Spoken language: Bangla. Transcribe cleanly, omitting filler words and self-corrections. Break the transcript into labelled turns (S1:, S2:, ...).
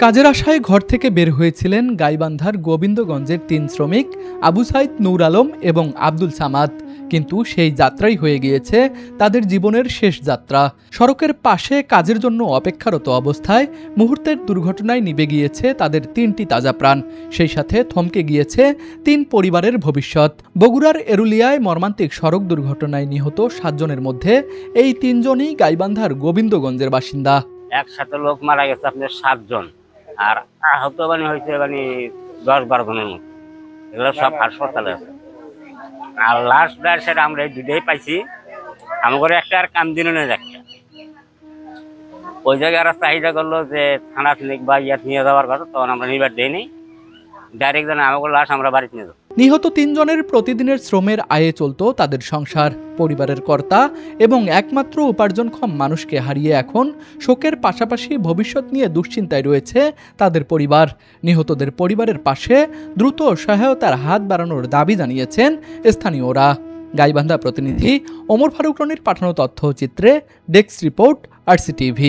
S1: কাজের আশায় ঘর থেকে বের হয়েছিলেন গাইবান্ধার গোবিন্দগঞ্জের ৩ শ্রমিক আবু সাইদ নূর আলম এবং আব্দুল সামাদ। কিন্তু সেই যাত্রাই হয়ে গিয়েছে তাদের জীবনের শেষ যাত্রা। সড়কের পাশে কাজের জন্য অপেক্ষারত অবস্থায় মুহূর্তের দুর্ঘটনায় নিভে গিয়েছে তাদের ৩টি তাজা প্রাণ। সেই সাথে থমকে গিয়েছে ৩ পরিবারের ভবিষ্যৎ। বগুড়ার এরুলিয়ায় মর্মান্তিক সড়ক দুর্ঘটনায় নিহত ৭ জনের মধ্যে এই ৩ জনই গাইবান্ধার গোবিন্দগঞ্জের বাসিন্দা।
S2: একসাথে লোক মারা গেছে আপনার ৭ জন, আর আহত হয়েছে ১০-১২ জনের মতো। এগুলো সব হাসপাতালে আছে। আর লাস্ট সেটা আমরা এই দুটোই পাইছি। আমাদের একটা আর কামদিনের একটা ওই জায়গায় আর চাহিদা করলো যে থানা ক্লিনিক বা ইয়ার নিয়ে যাওয়ার কথা, তখন আমরা নিবার দেয়নি। ডাইরেক্ট জানা আমাকে লাশ আমরা বাড়িতে নিয়ে যাবো।
S1: নিহত ৩ জনের প্রতিদিনের শ্রমের আয়ে চলত তাদের সংসার। পরিবারের কর্তা এবং একমাত্র উপার্জনক্ষম মানুষকে হারিয়ে এখন শোকের পাশাপাশি ভবিষ্যৎ নিয়ে দুশ্চিন্তায় রয়েছে তাদের পরিবার। নিহতদের পরিবারের পাশে দ্রুত সহায়তার হাত বাড়ানোর দাবি জানিয়েছেন স্থানীয়রা। গাইবান্ধা প্রতিনিধি ওমর ফারুক রনির পাঠানো তথ্যচিত্রে ডেস্ক রিপোর্ট, RCTV।